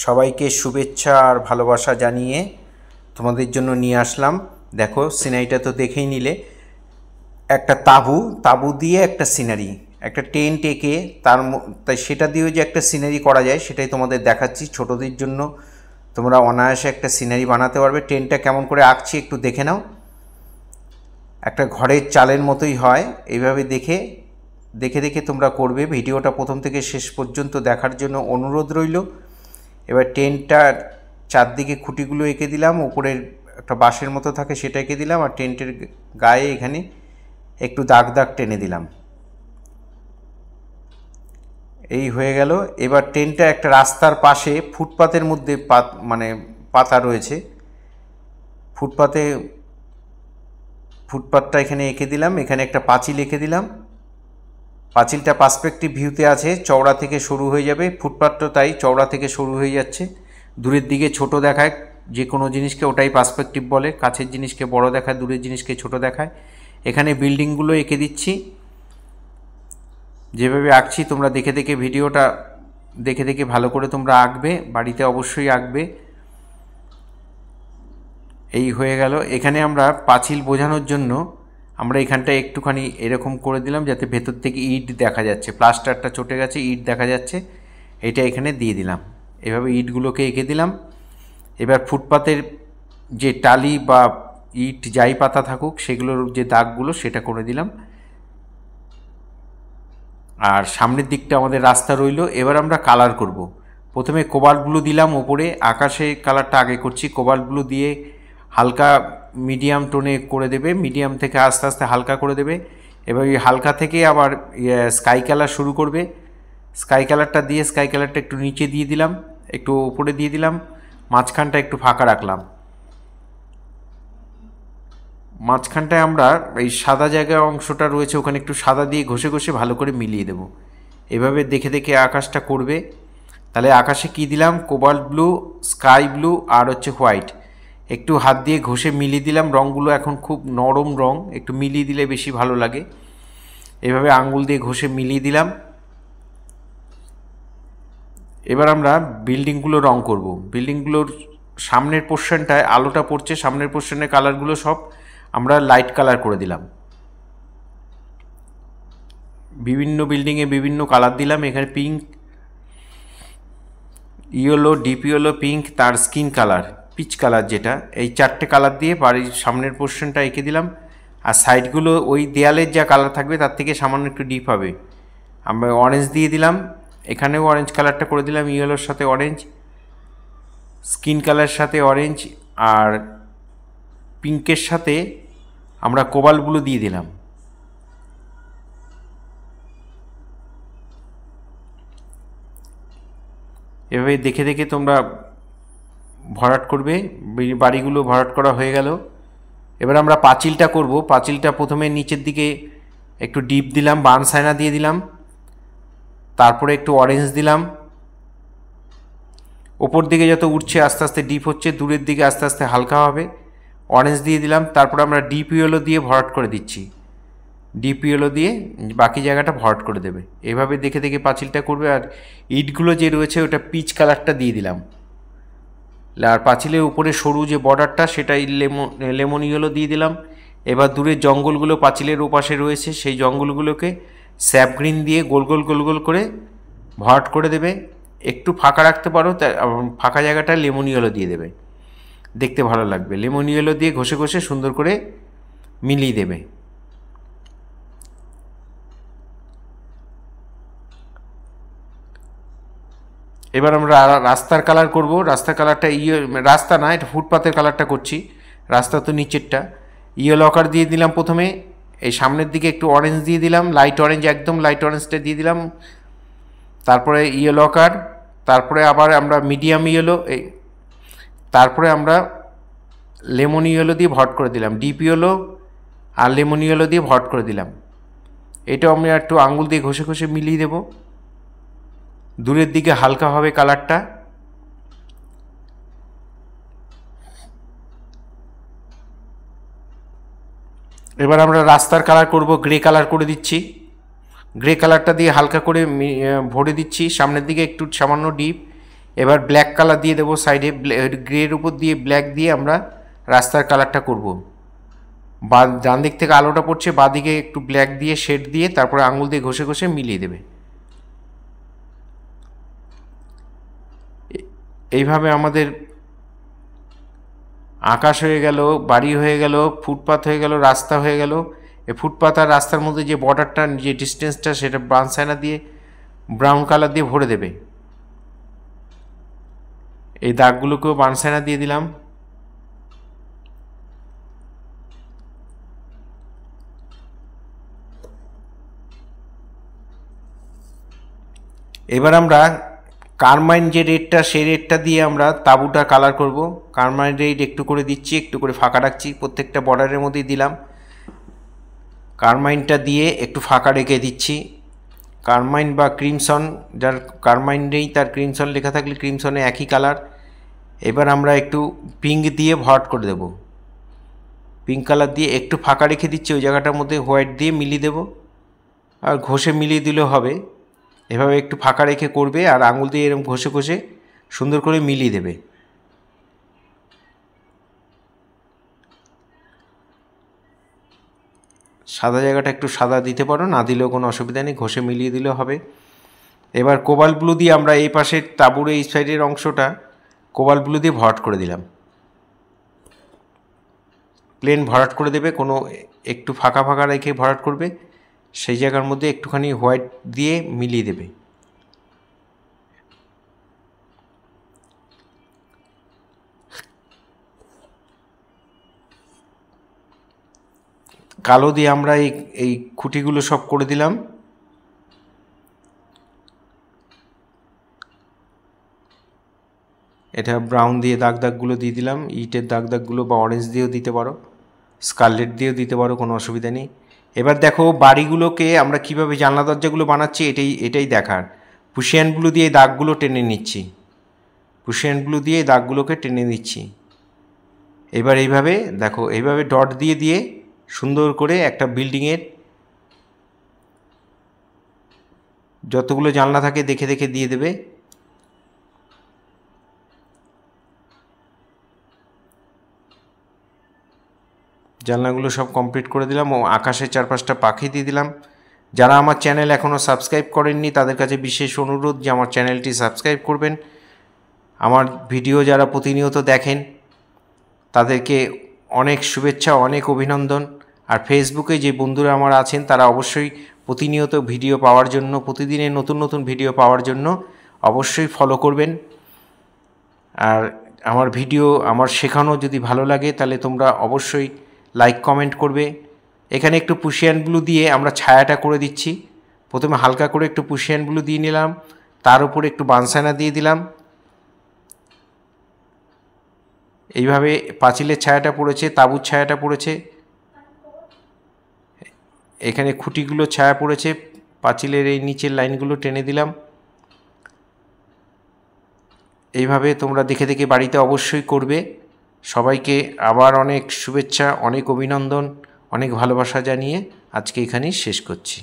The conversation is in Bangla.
সবাইকে শুভেচ্ছা আর ভালোবাসা জানিয়ে তোমাদের জন্য নিয়ে আসলাম। দেখো সিনারিটা তো দেখেই নিলে, একটা তাঁবু দিয়ে একটা সিনারি, একটা টেন্ট এঁকে তাই সেটা দিয়েও যে একটা সিনারি করা যায় সেটাই তোমাদের দেখাচ্ছি। ছোটদের জন্য তোমরা অনায়াসে একটা সিনারি বানাতে পারবে। টেন্টটা কেমন করে আঁকছি একটু দেখে নাও। একটা ঘরের চালের মতোই হয়। এইভাবে দেখে দেখে তোমরা করবে। ভিডিওটা প্রথম থেকে শেষ পর্যন্ত দেখার জন্য অনুরোধ রইল। এবার টেন্টটার চারদিকে খুঁটিগুলো এঁকে দিলাম, উপরের একটা বাঁশের মতো থাকে সেটা এঁকে দিলাম, আর টেন্টের গায়ে এখানে একটু দাগ টেনে দিলাম। এই হয়ে গেল। এবার টেন্টটা একটা রাস্তার পাশে ফুটপাতের মধ্যে পাতা রয়েছে। ফুটপাতটা এখানে এঁকে দিলাম। এখানে একটা পাঁচিল এঁকে দিলাম। পাঁচিলটা পার্সপেক্টিভ ভিউতে আছে, চওড়া থেকে সরু হয়ে যাবে। ফুটপাতটা তাই চওড়া থেকে সরু হয়ে যাচ্ছে, দূরের দিকে ছোট দেখায়। যে কোনো জিনিসকে ওটাই পার্সপেক্টিভ বলে। কাছের জিনিসকে বড় দেখায়, দূরের জিনিসকে ছোট দেখায়। এখানে বিল্ডিংগুলো এঁকে দিচ্ছি। যেভাবে আঁকছি তোমরা দেখে ভিডিওটা দেখে ভালো করে তোমরা আঁকবে, বাড়িতে অবশ্যই আঁকবে। এই হয়ে গেল। এখানে আমরা পাঁচিল বোঝানোর জন্য আমরা এখানটা একটুখানি এরকম করে দিলাম যাতে ভেতর থেকে ইট দেখা যাচ্ছে। প্লাস্টারটা চটে গেছে, ইট দেখা যাচ্ছে, এটা এখানে দিয়ে দিলাম। এভাবে ইটগুলোকে এঁকে দিলাম। এবার ফুটপাতের যে টালি বা ইট যাই পাতা থাকুক সেগুলোর যে দাগগুলো সেটা করে দিলাম। আর সামনের দিকটা আমাদের রাস্তা রইল। এবার আমরা কালার করব। প্রথমে কোবাল্ট ব্লু দিলাম ওপরে, আকাশে কালারটা আগে করছি। কোবাল্ট ব্লু দিয়ে হালকা মিডিয়াম টোনে করে দেবে, মিডিয়াম থেকে আস্তে আস্তে হালকা করে দেবে। এবার ওই হালকা থেকে আবার স্কাই কালার শুরু করবে। স্কাই কালারটা দিয়ে স্কাই কালারটা একটু নিচে দিয়ে দিলাম, একটু উপরে দিয়ে দিলাম, মাঝখানটা একটু ফাঁকা রাখলাম। মাঝখানটায় আমরা এই সাদা জায়গা অংশটা রয়েছে ওখানে একটু সাদা দিয়ে ঘষে ভালো করে মিলিয়ে দেব। এভাবে দেখে আকাশটা করবে। তাহলে আকাশে কি দিলাম? কোবাল্ট ব্লু, স্কাই ব্লু আর হচ্ছে হোয়াইট। একটু হাত দিয়ে ঘষে মিলিয়ে দিলাম। রঙগুলো এখন খুব নরম রঙ, একটু মিলিয়ে দিলে বেশি ভালো লাগে। এভাবে আঙ্গুল দিয়ে ঘষে মিলিয়ে দিলাম। এবার আমরা বিল্ডিংগুলো রং করব। বিল্ডিংগুলোর সামনের পোর্শনটায় আলোটা পড়ছে, সামনের পোর্শনের কালারগুলো সব আমরা লাইট কালার করে দিলাম। বিভিন্ন বিল্ডিংয়ে বিভিন্ন কালার দিলাম। এখানে pink, yellow, deep yellow, pink, তার স্কিন কালার, পিচ কালার যেটা, এই চারটে কালার দিয়ে বাড়ির সামনের পোর্শনটা এঁকে দিলাম। আর সাইডগুলো ওই দেয়ালের যা কালার থাকবে তার থেকে সামান্য একটু ডিপ হবে। আমরা অরেঞ্জ দিয়ে দিলাম, এখানেও অরেঞ্জ কালারটা করে দিলাম, ইয়েলোর সাথে অরেঞ্জ, স্কিন কালারের সাথে অরেঞ্জ, আর পিঙ্কের সাথে আমরা কোবাল্ট ব্লু দিয়ে দিলাম। এভাবে দেখে তোমরা ভরাট করবে। বাড়িগুলো ভরাট করা হয়ে গেল। এবার আমরা পাঁচিলটা করব। পাঁচিলটা প্রথমে নিচের দিকে একটু ডিপ দিলাম, বার্ন সাইনা দিয়ে দিলাম, তারপরে একটু অরেঞ্জ দিলাম। ওপর দিকে যত উঠছে আস্তে আস্তে ডিপ হচ্ছে, দূরের দিকে আস্তে আস্তে হালকা হবে। অরেঞ্জ দিয়ে দিলাম, তারপরে আমরা ডিপ ইয়েলো দিয়ে ভরাট করে দিচ্ছি। ডিপ ইয়েলো দিয়ে বাকি জায়গাটা ভরাট করে দেবে। এভাবে দেখে পাঁচিলটা করবে। আর ইটগুলো যে রয়েছে ওটা পিচ কালারটা দিয়ে দিলাম। আর পাঁচিলের উপরে সরু যে বর্ডারটা সেটাই লেমন ইয়েলো দিয়ে দিলাম। এবার দূরের জঙ্গলগুলো পাঁচিলের ওপাশে রয়েছে, সেই জঙ্গলগুলোকে স্যাপ গ্রিন দিয়ে গোল গোল করে ভরাট করে দেবে। একটু ফাঁকা রাখতে পারো, ফাঁকা জায়গাটা লেমন ইয়েলো দিয়ে দেবে, দেখতে ভালো লাগবে। লেমন ইয়েলো দিয়ে ঘষে সুন্দর করে মিলিয়ে দেবে। এবার আমরা রাস্তার কালার করব। রাস্তার কালারটা রাস্তা না, এটা ফুটপাতের কালারটা করছি। রাস্তা তো নিচেরটা। ইয়েলো কালার দিয়ে দিলাম প্রথমে, এই সামনের দিকে একটু অরেঞ্জ দিয়ে দিলাম, লাইট অরেঞ্জ, একদম লাইট অরেঞ্জটা দিয়ে দিলাম। তারপরে ইয়েলো কালার, তারপরে আবার আমরা মিডিয়াম ইয়েলো, তারপরে আমরা লেমন ইয়েলো দিয়ে ভরাট করে দিলাম। ডিপ ইয়েলো আর লেমন ইয়েলো দিয়ে ভরাট করে দিলাম। এটাও আমরা একটু আঙুল দিয়ে ঘষে মিলিয়ে দেব। দূরের দিকে হালকা হবে কালারটা। এবার আমরা রাস্তার কালার করব, গ্রে কালার করে দিচ্ছি। গ্রে কালারটা দিয়ে হালকা করে ভরে দিচ্ছি। সামনের দিকে একটু সামান্য ডিপ, এবার ব্ল্যাক কালার দিয়ে দেবো সাইডে, গ্রের উপর দিয়ে ব্ল্যাক দিয়ে আমরা রাস্তার কালারটা করব। ডান দিক থেকে আলোটা পড়ছে, বাঁ দিকে একটু ব্ল্যাক দিয়ে শেড দিয়ে তারপরে আঙুল দিয়ে ঘষে ঘষে মিলিয়ে দেবে। এইভাবে আমাদের আকাশ হয়ে গেল, বাড়ি হয়ে গেল, ফুটপাথ হয়ে গেল, রাস্তা হয়ে গেল। এই ফুটপাথ আর রাস্তার মধ্যে যে বর্ডারটা, যে ডিস্টেন্সটা, সেটা বার্নসাইনা দিয়ে ব্রাউন কালার দিয়ে ভরে দেবে। এই দাগগুলোকেও বার্নসাইনা দিয়ে দিলাম। এবার আমরা কারমাইন যে রেডটা, সেই রেডটা দিয়ে আমরা তাঁবুটা কালার করব। কারমাইন রেড একটু করে দিচ্ছি, একটু করে ফাঁকা রাখছি, প্রত্যেকটা বর্ডারের মধ্যেই দিলাম। কারমাইনটা দিয়ে একটু ফাঁকা রেখে দিচ্ছি। কারমাইন বা ক্রিমসন, যার কারমাইন নেই তার ক্রিমসন লেখা থাকলে ক্রিমসনে একই কালার। এবার আমরা একটু পিঙ্ক দিয়ে ভরাট করে দেব। পিঙ্ক কালার দিয়ে একটু ফাঁকা রেখে দিচ্ছি, ওই জায়গাটার মধ্যে হোয়াইট দিয়ে মিলিয়ে দেব, আর ঘষে মিলিয়ে দিলেও হবে। এভাবে একটু ফাঁকা রেখে করবে আর আঙুল দিয়ে এরকম ঘষে ঘষে সুন্দর করে মিলিয়ে দেবে। সাদা জায়গাটা একটু সাদা দিতে পারো, না দিলেও কোনো অসুবিধা নেই, ঘষে মিলিয়ে দিলেও হবে। এবার কোবাল্ট ব্লু দিয়ে আমরা এই পাশের তাঁবুর এই সাইডের অংশটা কোবাল্ট ব্লু দিয়ে ভরাট করে দিলাম। প্লেন ভরাট করে দেবে, কোনো একটু ফাঁকা ফাঁকা রেখে ভরাট করবে, সেই জায়গার মধ্যে একটুখানি হোয়াইট দিয়ে মিলিয়ে দেবে। কালো দিয়ে আমরা এই খুঁটিগুলো সব করে দিলাম। এটা ব্রাউন দিয়ে দাগগুলো দিয়ে দিলাম, ইটের দাগগুলো বা অরেঞ্জ দিয়েও দিতে পারো, স্কারলেট দিয়েও দিতে পারো, কোনো অসুবিধা নেই। এবার দেখো বাড়িগুলোকে আমরা কিভাবে জানলা দরজাগুলো বানাচ্ছি, এটাই দেখার। পুশিয়ান ব্লু দিয়ে দাগগুলো টেনে নিচ্ছি, পুশিয়ান ব্লু দিয়ে দাগগুলোকে টেনে নিচ্ছি। এবার এইভাবে দেখো, এইভাবে ডট দিয়ে দিয়ে সুন্দর করে একটা বিল্ডিংয়ের যতগুলো জানলা থাকে দেখে দেখে দিয়ে দেবে। জানলাগুলো সব কমপ্লিট করে দিলাম ও আকাশের 4-5টা পাখি দিয়ে দিলাম। যারা আমার চ্যানেল এখনও সাবস্ক্রাইব করেননি তাদের কাছে বিশেষ অনুরোধ যে আমার চ্যানেলটি সাবস্ক্রাইব করবেন। আমার ভিডিও যারা প্রতিনিয়ত দেখেন তাদেরকে অনেক শুভেচ্ছা, অনেক অভিনন্দন। আর ফেসবুকে যে বন্ধুরা আমার আছেন তারা অবশ্যই প্রতিনিয়ত ভিডিও পাওয়ার জন্য, প্রতিদিনের নতুন নতুন ভিডিও পাওয়ার জন্য অবশ্যই ফলো করবেন। আর আমার ভিডিও, আমার শেখানো যদি ভালো লাগে তাহলে তোমরা অবশ্যই লাইক কমেন্ট করবে। এখানে একটু পুশিয়ান ব্লু দিয়ে আমরা ছায়াটা করে দিচ্ছি। প্রথমে হালকা করে একটু পুশিয়ান ব্লু দিয়ে নিলাম, তার উপরে একটু বার্নসাইনা দিয়ে দিলাম। এইভাবে পাঁচিলের ছায়াটা পড়েছে, তাঁবুর ছায়াটা পড়েছে, এখানে খুঁটিগুলো ছায়া পড়েছে, পাঁচিলের এই নিচের লাইনগুলো টেনে দিলাম। এইভাবে তোমরা দেখে দেখে বাড়িতে অবশ্যই করবে। সবাইকে আবার অনেক শুভেচ্ছা, অনেক অভিনন্দন, অনেক ভালোবাসা জানিয়ে আজকে এখানেই শেষ করছি।